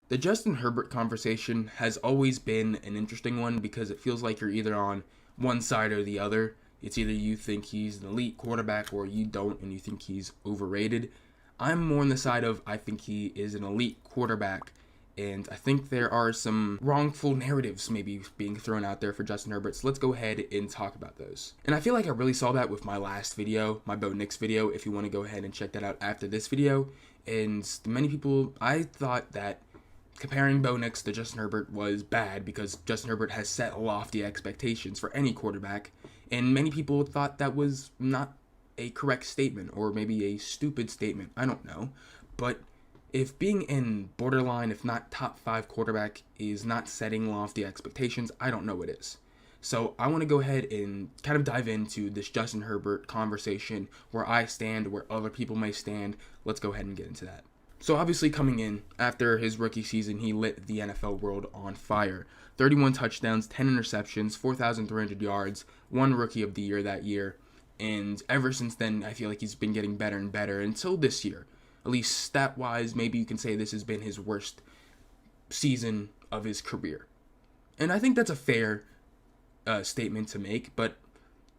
The Justin Herbert conversation has always been an interesting one because it feels like you're either on one side or the other. It's either you think he's an elite quarterback or you don't and you think he's overrated. I'm more on the side of I think he is an elite quarterback, and I think there are some wrongful narratives maybe being thrown out there for Justin Herbert. So let's go ahead and talk about those. And I feel like I really saw that with my last video, my Bo Nix video, if you want to go ahead and check that out after this video. And many people, I thought that comparing Bo Nix to Justin Herbert was bad because Justin Herbert has set lofty expectations for any quarterback, and many people thought that was not a correct statement or maybe a stupid statement. I don't know. But if being in borderline, if not top 5 quarterback is not setting lofty expectations, I don't know what is. So I want to go ahead and kind of dive into this Justin Herbert conversation, where I stand, where other people may stand. Let's go ahead and get into that. So obviously coming in after his rookie season, he lit the NFL world on fire. 31 touchdowns, 10 interceptions, 4,300 yards, won Rookie of the Year that year. And ever since then, I feel like he's been getting better and better until this year. At least stat-wise, maybe you can say this has been his worst season of his career. And I think that's a fair statement to make, but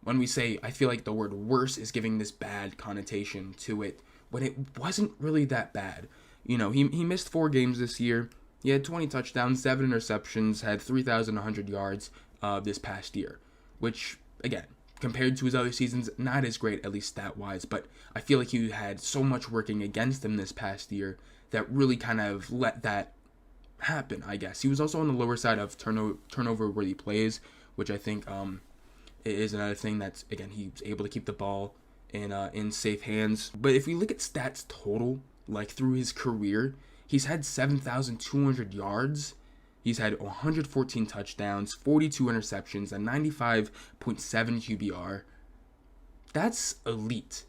when we say, I feel like the word worse is giving this bad connotation to it, when it wasn't really that bad. You know, he missed 4 games this year. He had 20 touchdowns, 7 interceptions, had 3,100 yards this past year, which, again, compared to his other seasons, not as great, at least stat-wise, but I feel like he had so much working against him this past year that really kind of let that happen, I guess. He was also on the lower side of turnover-worthy plays, which I think is another thing that's, again, he's able to keep the ball in safe hands. But if we look at stats total, like through his career, he's had 7,200 yards. He's had 114 touchdowns, 42 interceptions, a 95.7 QBR. That's elite.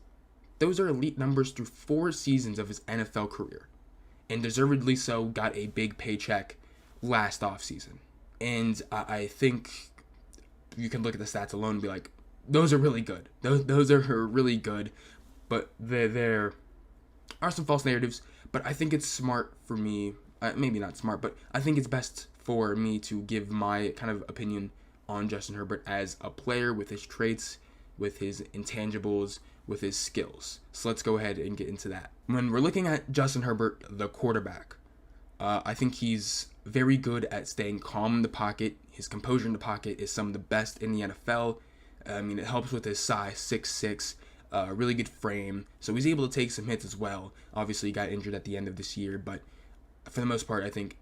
Those are elite numbers through 4 seasons of his NFL career. And deservedly so, got a big paycheck last offseason. And I think you can look at the stats alone and be like, those are really good. Those are really good. But there are some false narratives. But I think it's smart for me, maybe not smart, but I think it's best for me to give my kind of opinion on Justin Herbert as a player, with his traits, with his intangibles, with his skills. So let's go ahead and get into that. When we're looking at Justin Herbert, the quarterback, I think he's very good at staying calm in the pocket. His composure in the pocket is some of the best in the NFL. I mean, it helps with his size, 6'6", really good frame. So he's able to take some hits as well. Obviously, he got injured at the end of this year, but for the most part, I think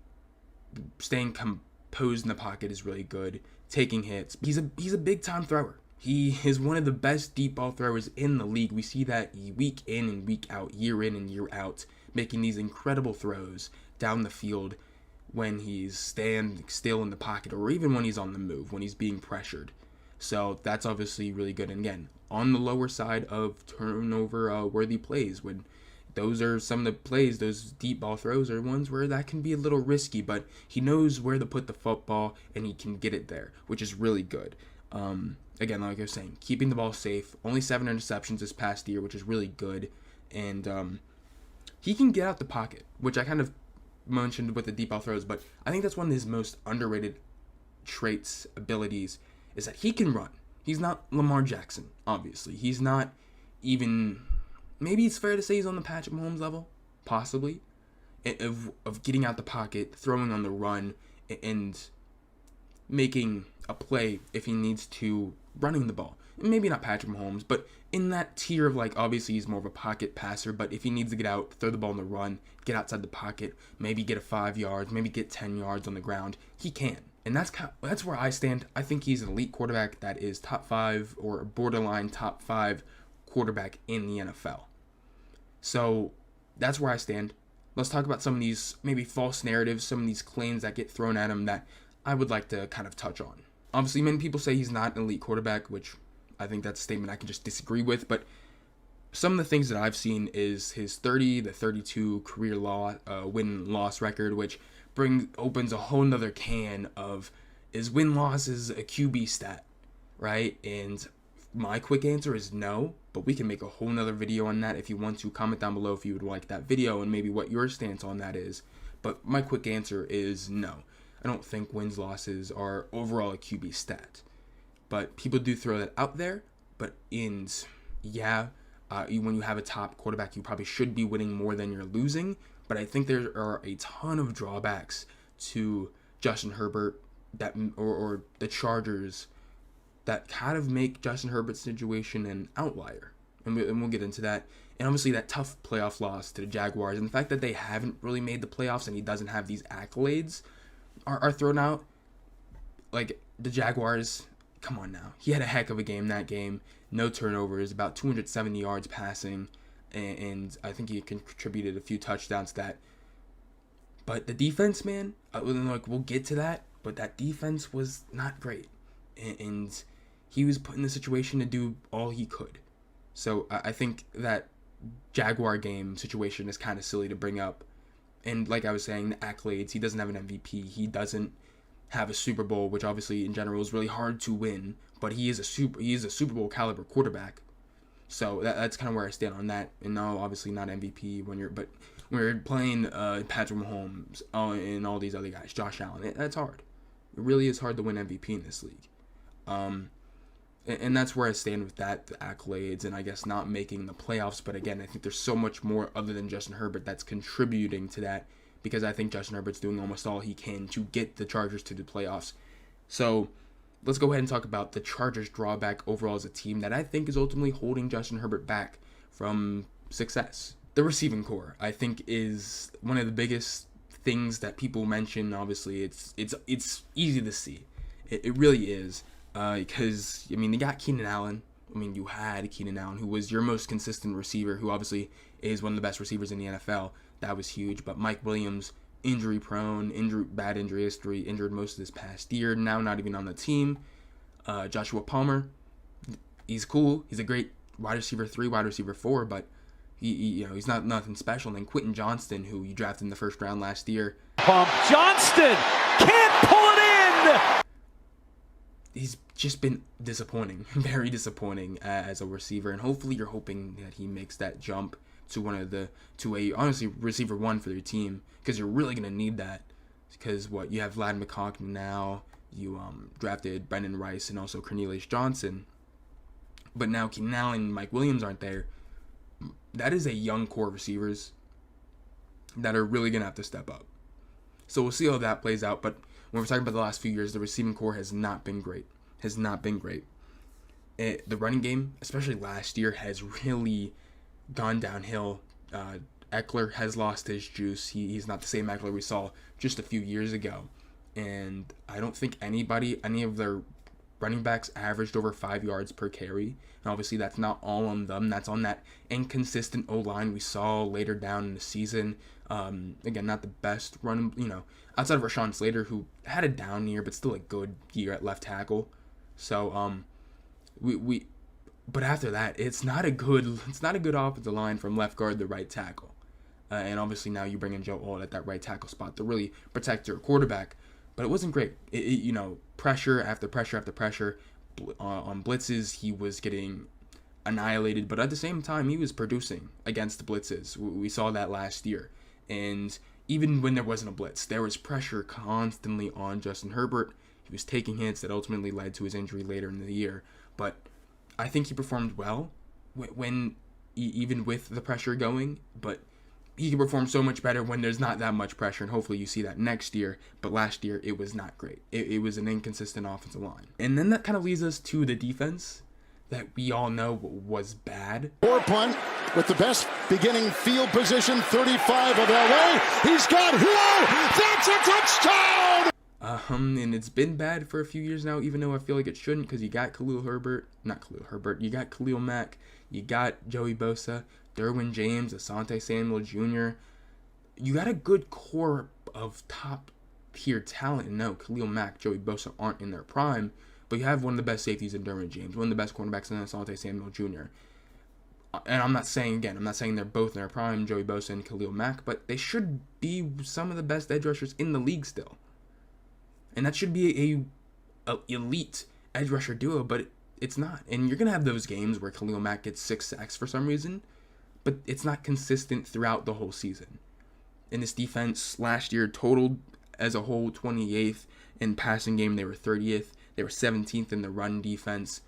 staying composed in the pocket is really good. Taking hits. He's a big-time thrower. He is one of the best deep ball throwers in the league. We see that week in and week out, year in and year out, making these incredible throws down the field when he's standing still in the pocket, or even when he's on the move, when he's being pressured. So that's obviously really good. And again, on the lower side of turnover-worthy plays, when those are some of the plays, those deep ball throws are ones where that can be a little risky, but he knows where to put the football and he can get it there, which is really good. Again, like I was saying, keeping the ball safe, only 7 interceptions this past year, which is really good. And he can get out the pocket, which I kind of mentioned with the deep ball throws, but I think that's one of his most underrated traits, abilities, is that he can run. He's not Lamar Jackson, obviously. He's not even, maybe it's fair to say he's on the Patrick Mahomes level, possibly, of getting out the pocket, throwing on the run, and making a play if he needs to, running the ball. Maybe not Patrick Mahomes, but in that tier of, like, obviously he's more of a pocket passer, but if he needs to get out, throw the ball on the run, get outside the pocket, maybe get a 5 yards, maybe get 10 yards on the ground, he can. And that's where I stand. I think he's an elite quarterback that is top 5 or borderline top 5 quarterback in the NFL. So that's where I stand. Let's talk about some of these maybe false narratives, some of these claims that get thrown at him that I would like to kind of touch on. Obviously, many people say he's not an elite quarterback, which I think that's a statement I can just disagree with, but some of the things that I've seen is his 30-32 career win-loss record, which opens a whole nother can of, is win-loss a QB stat, right? And my quick answer is no, but we can make a whole nother video on that if you want to. Comment down below if you would like that video and maybe what your stance on that is. But my quick answer is no. I don't think wins, losses are overall a QB stat. But people do throw that out there. But when you have a top quarterback, you probably should be winning more than you're losing. But I think there are a ton of drawbacks to Justin Herbert or the Chargers that kind of make Justin Herbert's situation an outlier. And we'll get into that. And obviously that tough playoff loss to the Jaguars and the fact that they haven't really made the playoffs and he doesn't have these accolades are thrown out. Like, the Jaguars, come on now. He had a heck of a game that game. No turnovers, about 270 yards passing, and I think he contributed a few touchdowns to that. But the defense, man, we'll get to that, but that defense was not great. And he was put in the situation to do all he could. So I think that Jaguar game situation is kind of silly to bring up. And like I was saying, the accolades, he doesn't have an MVP. He doesn't have a Super Bowl, which obviously in general is really hard to win. But he is a Super Bowl caliber quarterback. So that's kind of where I stand on that. And no, obviously not MVP when you're playing Patrick Mahomes and all these other guys, Josh Allen. That's hard. It really is hard to win MVP in this league. And that's where I stand with that, the accolades, and I guess not making the playoffs. But again, I think there's so much more other than Justin Herbert that's contributing to that, because I think Justin Herbert's doing almost all he can to get the Chargers to the playoffs. So let's go ahead and talk about the Chargers' drawback overall as a team that I think is ultimately holding Justin Herbert back from success. The receiving core, I think, is one of the biggest things that people mention. Obviously, it's easy to see. It really is. Because, you got Keenan Allen. You had Keenan Allen, who was your most consistent receiver, who obviously is one of the best receivers in the NFL. That was huge. But Mike Williams, injury prone, bad injury history, injured most of this past year, now not even on the team. Joshua Palmer, he's cool. He's a great wide receiver 3, wide receiver 4, but he's not nothing special. And then Quentin Johnston, who you drafted in the first round last year. Johnston can't pull it in! He's just been disappointing, very disappointing as a receiver, and hopefully you're hoping that he makes that jump to honestly receiver 1 for your team, because you're really gonna need that. Because you have Vlad McConkey now, you drafted Brendan Rice and also Cornelius Johnson, but now Keenan Allen and Mike Williams aren't there. That is a young core of receivers that are really gonna have to step up. So we'll see how that plays out, but when we're talking about the last few years, the receiving core has not been great. The running game, especially last year, has really gone downhill. Eckler has lost his juice. He's not the same Eckler we saw just a few years ago. And I don't think any of their running backs averaged over 5 yards per carry. And obviously that's not all on them. That's on that inconsistent O-line we saw later down in the season. Again, not the best run, outside of Rashawn Slater, who had a down year, but still a good year at left tackle. So, but after that, it's not a good offensive line from left guard to right tackle. And obviously now you bring in Joe Alt at that right tackle spot to really protect your quarterback. But it wasn't great. Pressure after pressure after pressure. On blitzes, he was getting annihilated, but at the same time, he was producing against the blitzes. We saw that last year. And even when there wasn't a blitz, there was pressure constantly on Justin Herbert. He was taking hits that ultimately led to his injury later in the year. But I think he performed well even with the pressure going. But he can perform so much better when there's not that much pressure, and hopefully you see that next year. But last year, it was not great. It was an inconsistent offensive line. And then that kind of leads us to the defense that we all know was bad. Four punt with the best beginning field position, 35 of LA. He's got Hill. That's a touchdown! And it's been bad for a few years now, even though I feel like it shouldn't, because you got you got Khalil Mack, you got Joey Bosa, Derwin James, Asante Samuel Jr. You got a good core of top-tier talent. And no, Khalil Mack, Joey Bosa aren't in their prime, but you have one of the best safeties in Derwin James, one of the best cornerbacks in Asante Samuel Jr. And I'm not saying they're both in their prime, Joey Bosa and Khalil Mack, but they should be some of the best edge rushers in the league still. And that should be a elite edge rusher duo, but it's not. And you're going to have those games where Khalil Mack gets 6 sacks for some reason, but it's not consistent throughout the whole season. in this defense last year totaled as a whole 28th in passing game. They were 30th. They were 17th in the run defense.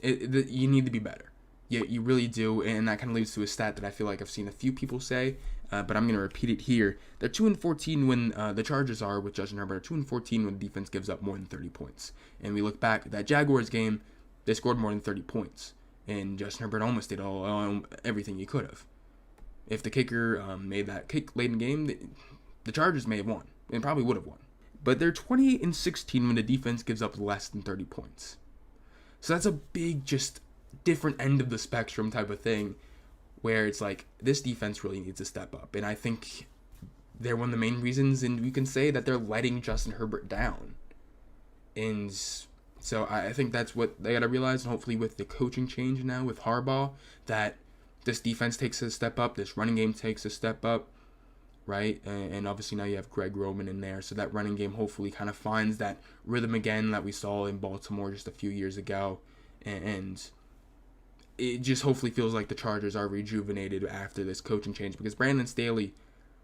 You need to be better. You really do, and that kind of leads to a stat that I feel like I've seen a few people say, but I'm going to repeat it here. They're 2-14 when the Chargers are with Justin Herbert. 2-14 when the defense gives up more than 30 points. And we look back at that Jaguars game, they scored more than 30 points, and Justin Herbert almost did everything he could have. If the kicker made that kick late in the game, the Chargers may have won, and probably would have won. But they're 28-16 when the defense gives up less than 30 points. So that's a big, just different end of the spectrum type of thing, where it's like this defense really needs to step up. And I think they're one of the main reasons, and we can say that they're letting Justin Herbert down. And so I think that's what they got to realize, and hopefully with the coaching change now with Harbaugh, that this defense takes a step up, this running game takes a step up, right? And obviously now you have Greg Roman in there, so that running game hopefully kind of finds that rhythm again that we saw in Baltimore just a few years ago. And it just hopefully feels like the Chargers are rejuvenated after this coaching change, because Brandon Staley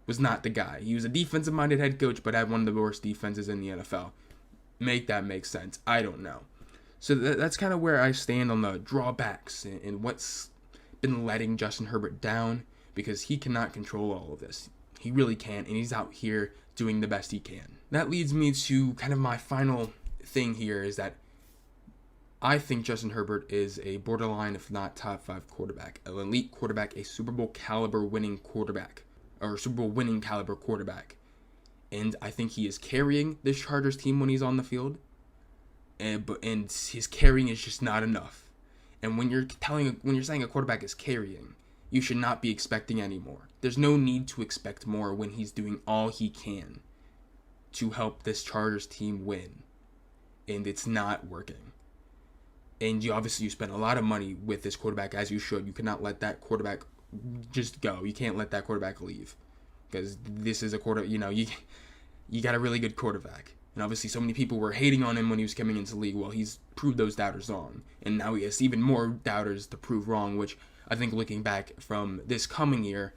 was not the guy. He was a defensive-minded head coach, but had one of the worst defenses in the NFL. Make that make sense? I don't know. So that's kind of where I stand on the drawbacks and what's been letting Justin Herbert down, because he cannot control all of this. He really can't, and he's out here doing the best he can. That leads me to kind of my final thing here, is that I think Justin Herbert is a borderline, if not top 5 quarterback, an elite quarterback, a Super Bowl caliber winning quarterback, or Super Bowl winning caliber quarterback. And I think he is carrying this Chargers team when he's on the field, and his carrying is just not enough. And when you're saying a quarterback is carrying, you should not be expecting any more. There's no need to expect more when he's doing all he can to help this Chargers team win, and it's not working. And you spent a lot of money with this quarterback, as you should. You cannot let that quarterback just go. You can't let that quarterback leave, because this is a you got a really good quarterback. And obviously so many people were hating on him when he was coming into the league. Well, he's proved those doubters wrong, and now he has even more doubters to prove wrong, which I think looking back from this coming year,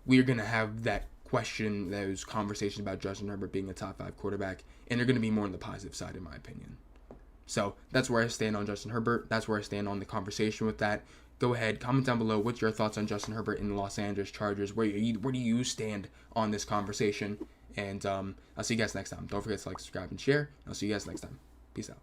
we're going to have that question, those conversations about Justin Herbert being a top 5 quarterback, and they're going to be more on the positive side, in my opinion. So that's where I stand on Justin Herbert. That's where I stand on the conversation with that. Go ahead, comment down below what's your thoughts on Justin Herbert in the Los Angeles Chargers. Where do you stand on this conversation? And I'll see you guys next time. Don't forget to like, subscribe, and share. I'll see you guys next time. Peace out.